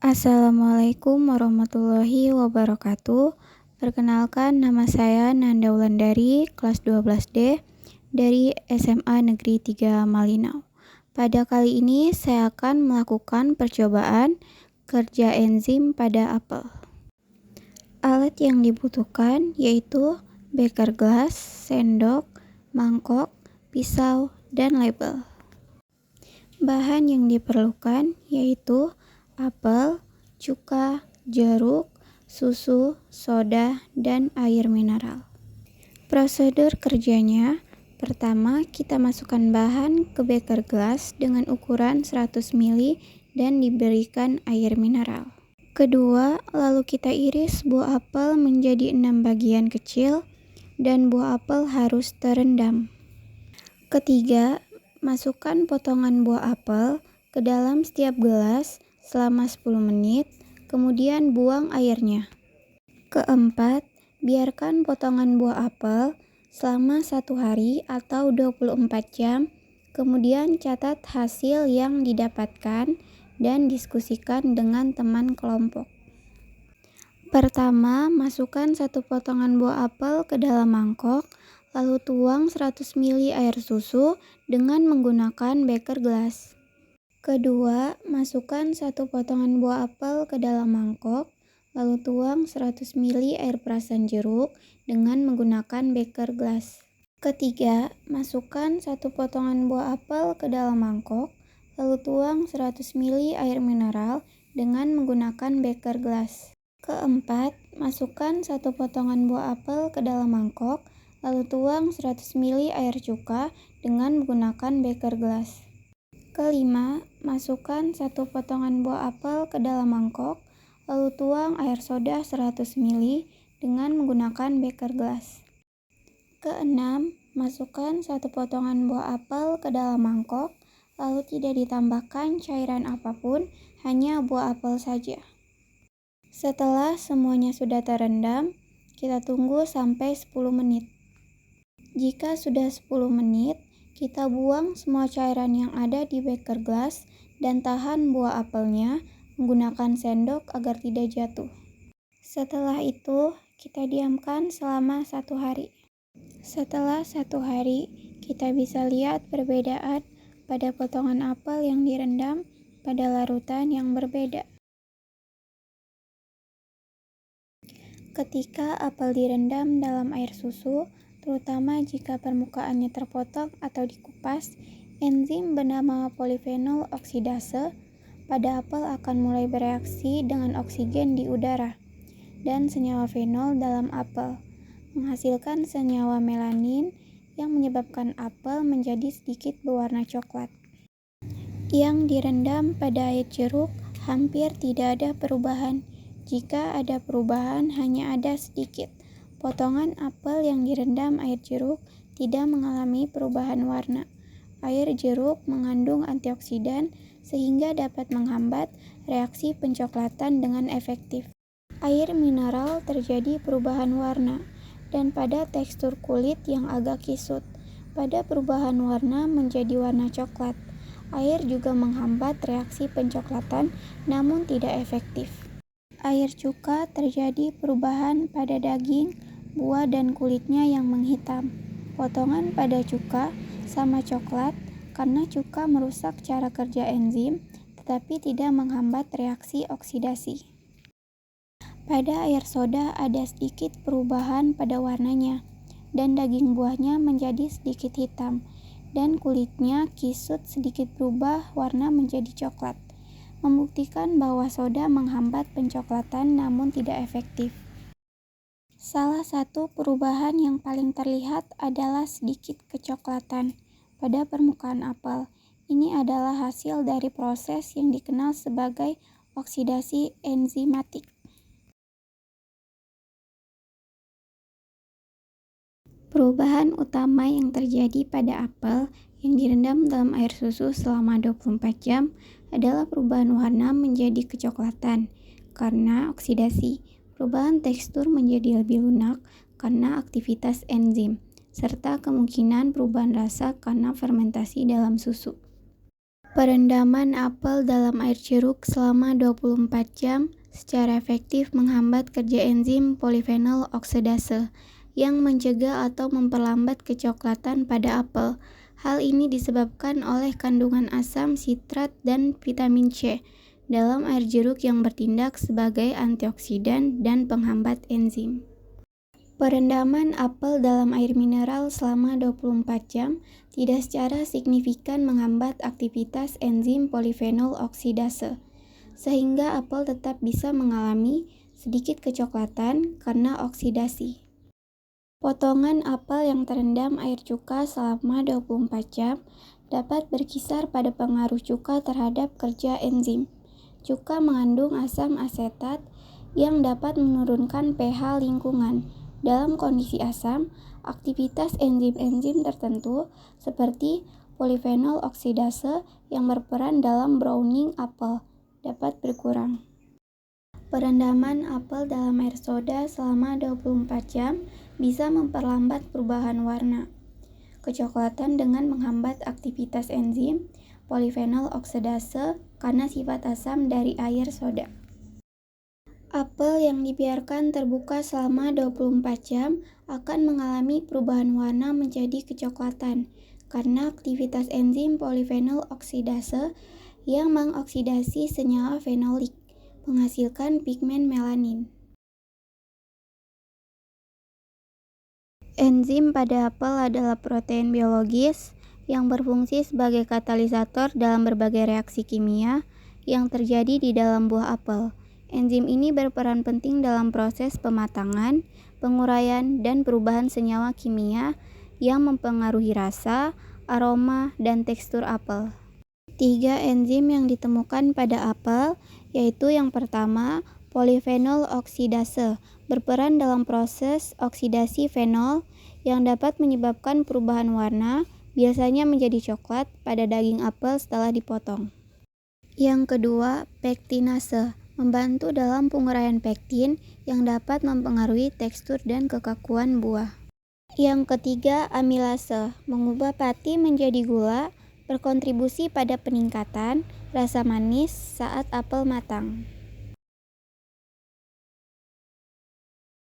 Assalamualaikum warahmatullahi wabarakatuh. Perkenalkan, nama saya Nanda Wulandari, kelas 12D dari SMA Negeri 3 Malinau. Pada kali ini saya akan melakukan percobaan kerja enzim pada apel. Alat yang dibutuhkan yaitu beker gelas, sendok, mangkok, pisau, dan label. Bahan yang diperlukan yaitu apel, cuka, jeruk, susu, soda, dan air mineral. Prosedur kerjanya, pertama kita masukkan bahan ke beker gelas dengan ukuran 100 ml dan diberikan air mineral. Kedua, lalu kita iris buah apel menjadi 6 bagian kecil dan buah apel harus terendam. Ketiga, masukkan potongan buah apel ke dalam setiap gelas selama 10 menit, kemudian buang airnya. Keempat, biarkan potongan buah apel selama 1 hari atau 24 jam, kemudian catat hasil yang didapatkan dan diskusikan dengan teman kelompok. Pertama, masukkan 1 potongan buah apel ke dalam mangkok, lalu tuang 100 ml air susu dengan menggunakan beker gelas. Kedua, masukkan 1 potongan buah apel ke dalam mangkok, lalu tuang 100 ml air perasan jeruk dengan menggunakan beker gelas. Ketiga, masukkan 1 potongan buah apel ke dalam mangkok, lalu tuang 100 ml air mineral dengan menggunakan beker gelas. Keempat, masukkan 1 potongan buah apel ke dalam mangkok, lalu tuang 100 ml air cuka dengan menggunakan beker gelas. Kelima, masukkan 1 potongan buah apel ke dalam mangkok, lalu tuang air soda 100 ml dengan menggunakan beker gelas. Keenam, masukkan 1 potongan buah apel ke dalam mangkok, lalu tidak ditambahkan cairan apapun, hanya buah apel saja. Setelah semuanya sudah terendam, kita tunggu sampai 10 menit. Jika sudah 10 menit, kita buang semua cairan yang ada di beker gelas dan tahan buah apelnya menggunakan sendok agar tidak jatuh. Setelah itu, kita diamkan selama 1 hari. Setelah 1 hari, kita bisa lihat perbedaan pada potongan apel yang direndam pada larutan yang berbeda. Ketika apel direndam dalam air susu, terutama jika permukaannya terpotong atau dikupas, enzim bernama polifenol oksidase pada apel akan mulai bereaksi dengan oksigen di udara dan senyawa fenol dalam apel, menghasilkan senyawa melanin yang menyebabkan apel menjadi sedikit berwarna coklat. Yang direndam pada air jeruk hampir tidak ada perubahan. Jika ada perubahan, hanya ada sedikit. Potongan apel yang direndam air jeruk tidak mengalami perubahan warna. Air jeruk mengandung antioksidan sehingga dapat menghambat reaksi pencoklatan dengan efektif. Air mineral terjadi perubahan warna dan pada tekstur kulit yang agak kisut. Pada perubahan warna menjadi warna coklat. Air juga menghambat reaksi pencoklatan namun tidak efektif. Air cuka terjadi perubahan pada daging, buah dan kulitnya yang menghitam. Potongan pada cuka sama coklat karena cuka merusak cara kerja enzim tetapi tidak menghambat reaksi oksidasi. Pada air soda ada sedikit perubahan pada warnanya dan daging buahnya menjadi sedikit hitam dan kulitnya kisut sedikit berubah warna menjadi coklat, membuktikan bahwa soda menghambat pencoklatan namun tidak efektif. Salah satu perubahan yang paling terlihat adalah sedikit kecoklatan pada permukaan apel. Ini adalah hasil dari proses yang dikenal sebagai oksidasi enzimatik. Perubahan utama yang terjadi pada apel yang direndam dalam air susu selama 24 jam adalah perubahan warna menjadi kecoklatan karena oksidasi, perubahan tekstur menjadi lebih lunak karena aktivitas enzim, serta kemungkinan perubahan rasa karena fermentasi dalam susu. Perendaman apel dalam air jeruk selama 24 jam secara efektif menghambat kerja enzim polifenol oksidase yang mencegah atau memperlambat kecoklatan pada apel. Hal ini disebabkan oleh kandungan asam sitrat dan vitamin C dalam air jeruk yang bertindak sebagai antioksidan dan penghambat enzim. Perendaman apel dalam air mineral selama 24 jam tidak secara signifikan menghambat aktivitas enzim polifenol oksidase, sehingga apel tetap bisa mengalami sedikit kecoklatan karena oksidasi. Potongan apel yang terendam air cuka selama 24 jam dapat berkisar pada pengaruh cuka terhadap kerja enzim. Cuka mengandung asam asetat yang dapat menurunkan pH lingkungan. Dalam kondisi asam, aktivitas enzim-enzim tertentu seperti polifenol oksidase yang berperan dalam browning apel dapat berkurang. Perendaman apel dalam air soda selama 24 jam bisa memperlambat perubahan warna kecoklatan dengan menghambat aktivitas enzim polifenol oksidase karena sifat asam dari air soda. Apel yang dibiarkan terbuka selama 24 jam akan mengalami perubahan warna menjadi kecoklatan karena aktivitas enzim polifenol oksidase yang mengoksidasi senyawa fenolik, menghasilkan pigmen melanin. Enzim pada apel adalah protein biologis yang berfungsi sebagai katalisator dalam berbagai reaksi kimia yang terjadi di dalam buah apel. Enzim ini berperan penting dalam proses pematangan, penguraian, dan perubahan senyawa kimia yang mempengaruhi rasa, aroma, dan tekstur apel. 3 enzim yang ditemukan pada apel, yaitu yang pertama, polifenol oksidase, berperan dalam proses oksidasi fenol yang dapat menyebabkan perubahan warna, biasanya menjadi coklat, pada daging apel setelah dipotong. Yang kedua, pektinase, membantu dalam penguraian pektin yang dapat mempengaruhi tekstur dan kekakuan buah. Yang ketiga, amilase, mengubah pati menjadi gula, berkontribusi pada peningkatan rasa manis saat apel matang.